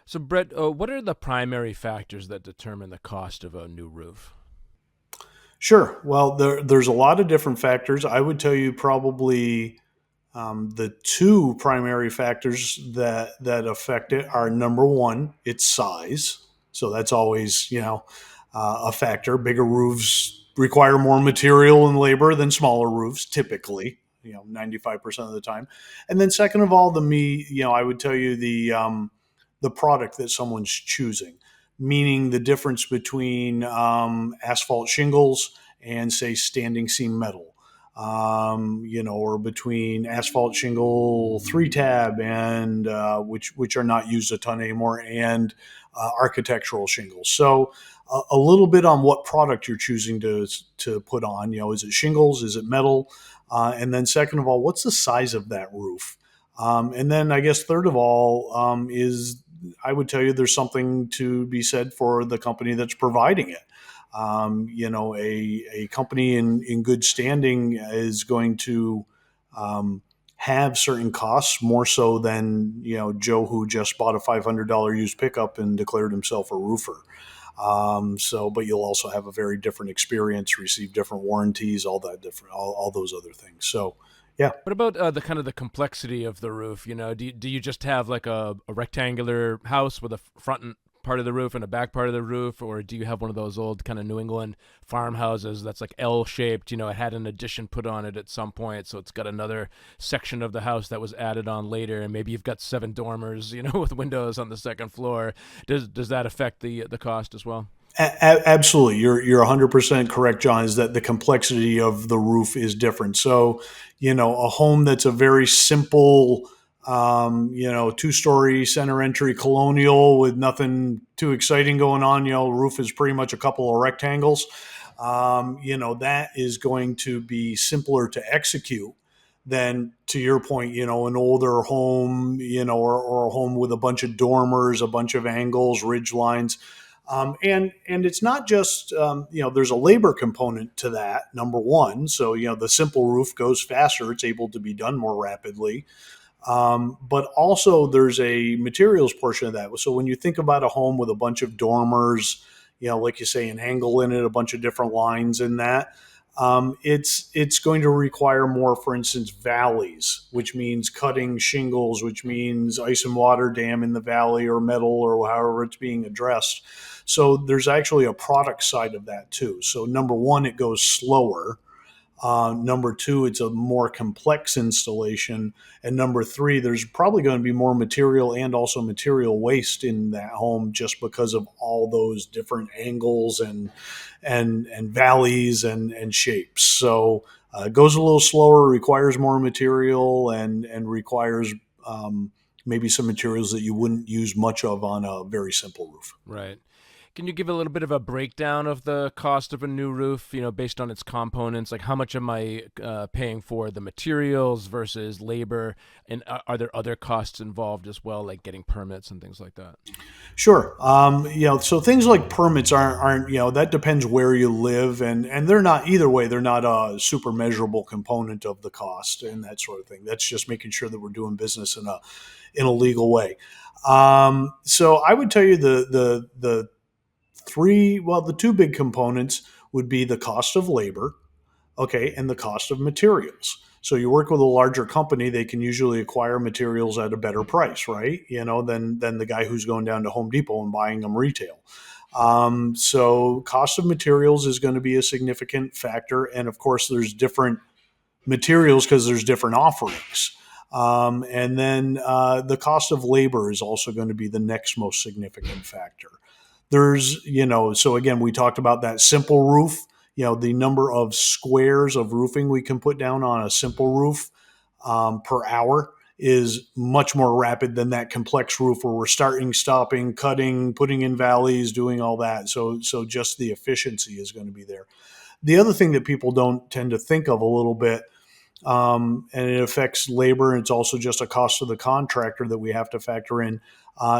So, Brett, what are the primary factors that determine the cost of a new roof? Sure. Well, there's a lot of different factors. I would tell you probably the two primary factors that affect it are number one, its size. So that's always a factor. Bigger roofs require more material and labor than smaller roofs, typically. 95% of the time. And then second of all, I would tell you the product that someone's choosing, meaning the difference between asphalt shingles and say standing seam metal, or between asphalt shingle three tab and which are not used a ton anymore, and architectural shingles. So a little bit on what product you're choosing to put on. Is it shingles? Is it metal? And then second of all, what's the size of that roof? And then I guess third of all is I would tell you there's something to be said for the company that's providing it. A company in good standing is going to have certain costs more so than Joe who just bought a $500 used pickup and declared himself a roofer. But you'll also have a very different experience, receive different warranties, all that different, all those other things. So, yeah. What about the kind of the complexity of the roof? Do you just have like a rectangular house with a front part of the roof and a back part of the roof, or do you have one of those old kind of New England farmhouses that's like L shaped? It had an addition put on it at some point, so it's got another section of the house that was added on later, and maybe you've got seven dormers, with windows on the second floor. Does that affect the cost as well? Absolutely, you're 100% correct, John. Is that the complexity of the roof is different? So, a home that's a very simple, two-story center entry colonial with nothing too exciting going on. Roof is pretty much a couple of rectangles. That is going to be simpler to execute than, to your point, an older home, or a home with a bunch of dormers, a bunch of angles, ridge lines. And it's not just there's a labor component to that, number one. So the simple roof goes faster; it's able to be done more rapidly. But also there's a materials portion of that. So when you think about a home with a bunch of dormers, like you say, an angle in it, a bunch of different lines in that, it's going to require more, for instance, valleys, which means cutting shingles, which means ice and water dam in the valley or metal or however it's being addressed. So there's actually a product side of that too. So number one, it goes slower. Number two, it's a more complex installation. And number three, there's probably going to be more material and also material waste in that home just because of all those different angles and valleys and shapes. So it goes a little slower, requires more material, and requires maybe some materials that you wouldn't use much of on a very simple roof. Right. Can you give a little bit of a breakdown of the cost of a new roof, based on its components? Like how much am I paying for the materials versus labor? And are there other costs involved as well, like getting permits and things like that? Sure. So things like permits aren't that depends where you live, and they're not either way. They're not a super measurable component of the cost and that sort of thing. That's just making sure that we're doing business in a legal way. So I would tell you the two big components would be the cost of labor, okay, and the cost of materials. So you work with a larger company, they can usually acquire materials at a better price, right? Than the guy who's going down to Home Depot and buying them retail. So cost of materials is going to be a significant factor, and of course, there's different materials because there's different offerings. And then the cost of labor is also going to be the next most significant factor. So again, we talked about that simple roof. The number of squares of roofing we can put down on a simple roof per hour is much more rapid than that complex roof where we're starting, stopping, cutting, putting in valleys, doing all that. So just the efficiency is going to be there. The other thing that people don't tend to think of a little bit, and it affects labor, and it's also just a cost of the contractor that we have to factor in,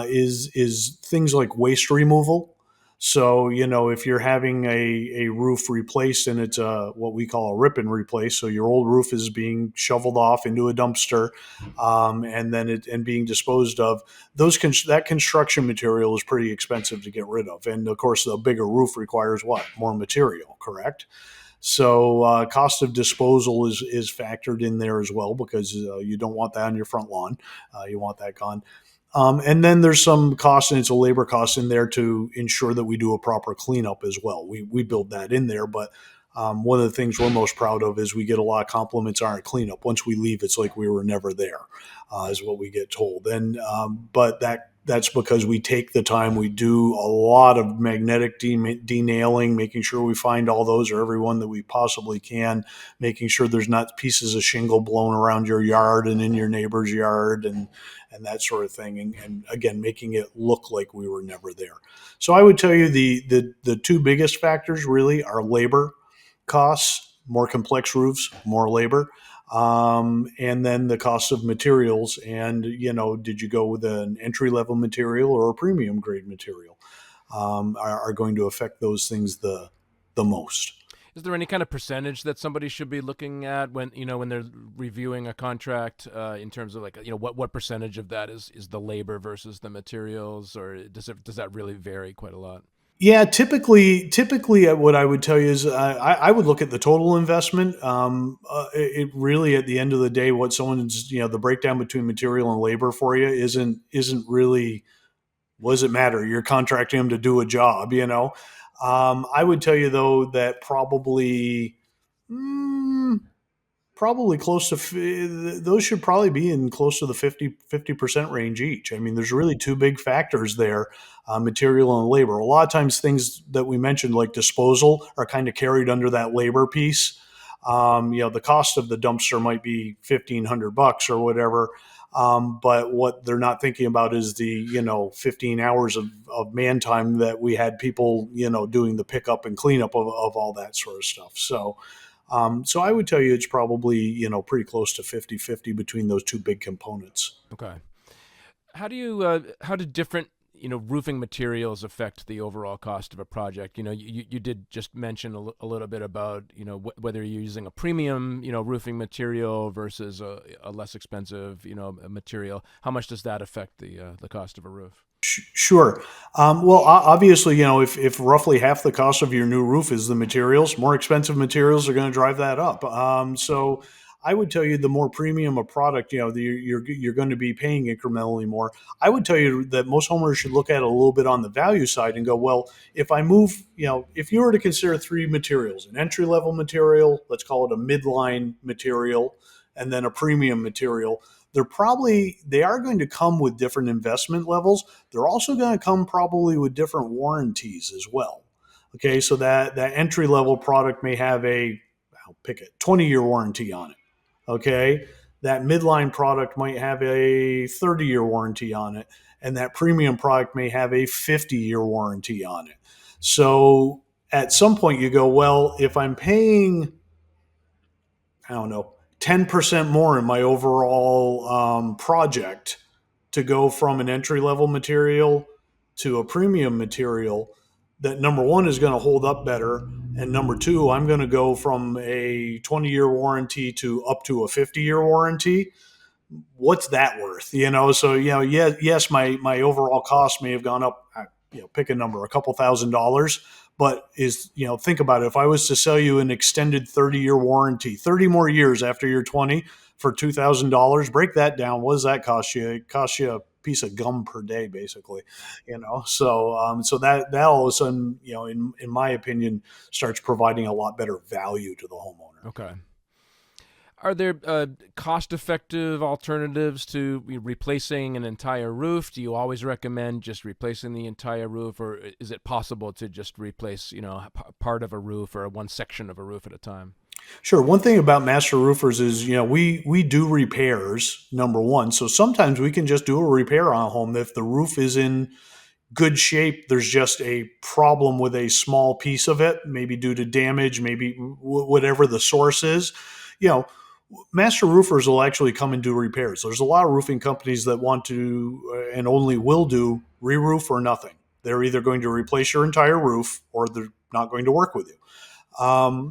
is things like waste removal. So, if you're having a roof replaced and it's what we call a rip and replace, so your old roof is being shoveled off into a dumpster, and then and being disposed of, that construction material is pretty expensive to get rid of. And of course, the bigger roof requires what? More material, correct? So cost of disposal is factored in there as well, because you don't want that on your front lawn. You want that gone. And then there's some cost, and it's a labor cost in there to ensure that we do a proper cleanup as well. We build that in there, but one of the things we're most proud of is we get a lot of compliments on our cleanup. Once we leave, it's like we were never there, is what we get told. And but that's because we take the time. We do a lot of magnetic denailing, making sure we find all those, or every one that we possibly can, making sure there's not pieces of shingle blown around your yard and in your neighbor's yard, and that sort of thing. And again, making it look like we were never there. So I would tell you the two biggest factors really are labor costs, more complex roofs, more labor, and then the cost of materials. And did you go with an entry level material or a premium grade material? Are going to affect those things the most. Is there any kind of percentage that somebody should be looking at when when they're reviewing a contract, in terms of, like, what percentage of that is the labor versus the materials, or does that really vary quite a lot? Yeah, typically, what I would tell you is I would look at the total investment. It really, at the end of the day, what someone's the breakdown between material and labor for you isn't really, what does it matter? You're contracting them to do a job. I would tell you though that mm, probably close to, those should probably be in close to the 50% range each. I mean, there's really two big factors there, material and labor. A lot of times things that we mentioned, like disposal, are kind of carried under that labor piece. The cost of the dumpster might be $1,500 or whatever. But what they're not thinking about is the 15 hours of man time that we had people doing the pickup and cleanup of all that sort of stuff. So I would tell you it's probably, pretty close to 50-50 between those two big components. Okay. How do different roofing materials affect the overall cost of a project? You did just mention a little bit about whether you're using a premium roofing material versus a less expensive material. How much does that affect the cost of a roof? Sure. Well, obviously, if roughly half the cost of your new roof is the materials, more expensive materials are going to drive that up. So I would tell you the more premium a product, you're going to be paying incrementally more. I would tell you that most homeowners should look at it a little bit on the value side and go, well, if I move, if you were to consider three materials: an entry level material, let's call it a midline material, and then a premium material. They are going to come with different investment levels. They're also going to come probably with different warranties as well. Okay, so that entry level product may have I'll pick it, 20-year warranty on it. Okay, that midline product might have a 30-year warranty on it, and that premium product may have a 50-year warranty on it. So at some point you go, well, if I'm paying, I don't know, 10% more in my overall project to go from an entry level material to a premium material, that number one is going to hold up better. And number two, I'm going to go from a 20-year warranty to up to a 50-year warranty. What's that worth? So, yes, my overall cost may have gone up, pick a number, a couple $1,000s. But think about it. If I was to sell you an extended 30-year warranty, 30 more years after you're 20 for $2,000, break that down. What does that cost you? It costs you a piece of gum per day, basically. So that all of a sudden, in my opinion, starts providing a lot better value to the homeowner. Okay. Are there cost-effective alternatives to replacing an entire roof? Do you always recommend just replacing the entire roof, or is it possible to just replace, part of a roof or one section of a roof at a time? Sure. One thing about master roofers is, we do repairs, number one. So sometimes we can just do a repair on a home. If the roof is in good shape, there's just a problem with a small piece of it, maybe due to damage, maybe whatever the source is. Master roofers will actually come and do repairs. There's a lot of roofing companies that want to and only will do re-roof or nothing. they're either going to replace your entire roof or they're not going to work with you.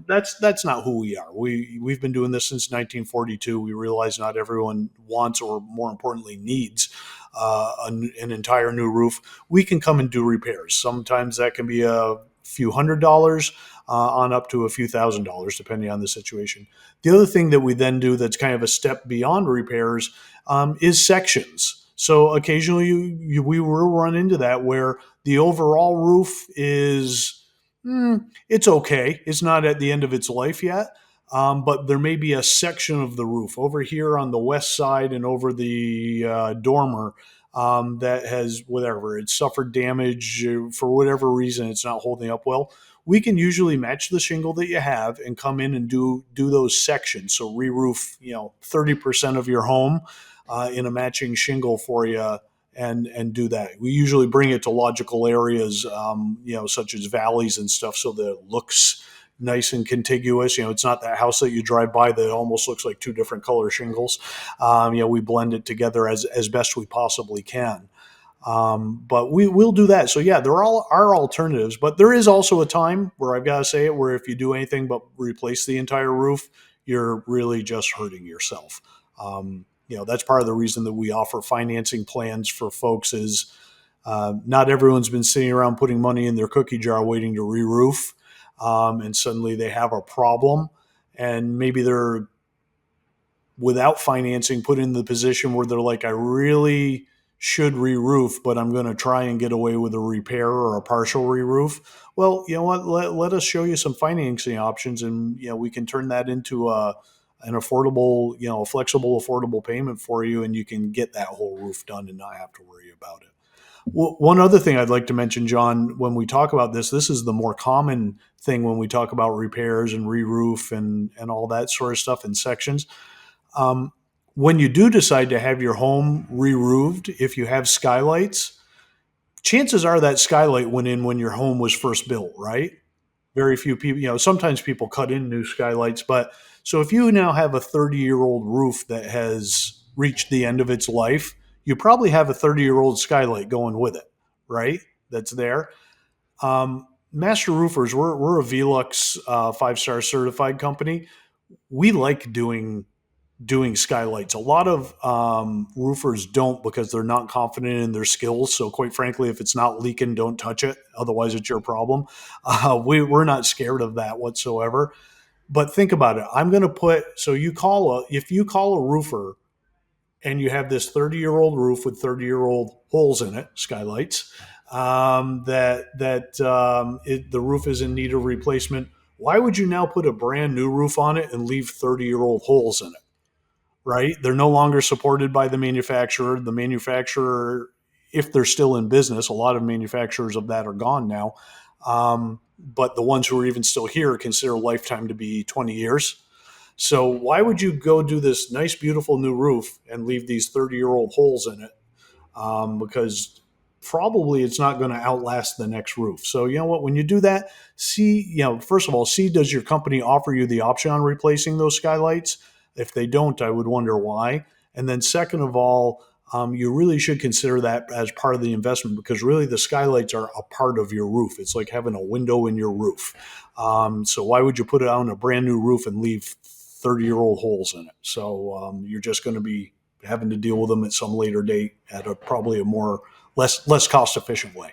That's not who we are. We've been doing this since 1942. We realize not everyone wants, or more importantly, needs an entire new roof. We can come and do repairs. Sometimes that can be a few $100s on up to a few $1,000s, depending on the situation. The other thing that we then do that's kind of a step beyond repairs is sections. So occasionally we will run into that where the overall roof is it's okay. It's not at the end of its life yet, but there may be a section of the roof over here on the west side and over the dormer that has whatever it's suffered damage for whatever reason. It's not holding up well. We can usually match the shingle that you have and come in and do those sections. So re-roof 30% of your home in a matching shingle for you, and do that. We usually bring it to logical areas, such as valleys and stuff, so that it looks nice and contiguous. It's not that house that you drive by that almost looks like two different color shingles. We blend it together as best we possibly can. But we will do that. So yeah, there are alternatives, but there is also a time where I've got to say it, where if you do anything but replace the entire roof, you're really just hurting yourself. That's part of the reason that we offer financing plans for folks is not everyone's been sitting around putting money in their cookie jar waiting to re-roof, and suddenly they have a problem, and maybe they're, without financing, put in the position where they're like, I really should re-roof, but I'm going to try and get away with a repair or a partial re-roof. Well, you know what? Let us show you some financing options, and we can turn that into an affordable, a flexible, affordable payment for you, and you can get that whole roof done and not have to worry about it. One other thing I'd like to mention, John, when we talk about this is the more common thing when we talk about repairs and re-roof and all that sort of stuff in sections. When you do decide to have your home re-roofed, if you have skylights, chances are that skylight went in when your home was first built, right? Very few people, sometimes people cut in new skylights, but so if you now have a 30-year-old roof that has reached the end of its life, you probably have a 30-year-old skylight going with it, right? That's there. Master Roofers, we're a Velux 5-star certified company. We like doing skylights. A lot of roofers don't, because they're not confident in their skills. So quite frankly, if it's not leaking, don't touch it. Otherwise, it's your problem. We're not scared of that whatsoever. But think about it. I'm going to put, so if you call a roofer and you have this 30-year-old roof with 30-year-old holes in it, skylights, the roof is in need of replacement, why would you now put a brand new roof on it and leave 30-year-old holes in it? Right? They're no longer supported by the manufacturer. The manufacturer, if they're still in business, a lot of manufacturers of that are gone now. But the ones who are even still here consider lifetime to be 20 years. So why would you go do this nice, beautiful new roof and leave these 30-year-old holes in it? Because probably it's not going to outlast the next roof. So you know what? When you do that, first of all, does your company offer you the option on replacing those skylights? If they don't, I would wonder why. And then second of all, you really should consider that as part of the investment, because really the skylights are a part of your roof. It's like having a window in your roof. So why would you put it on a brand new roof and leave 30-year-old holes in it? So you're just going to be having to deal with them at some later date at probably a less cost efficient way.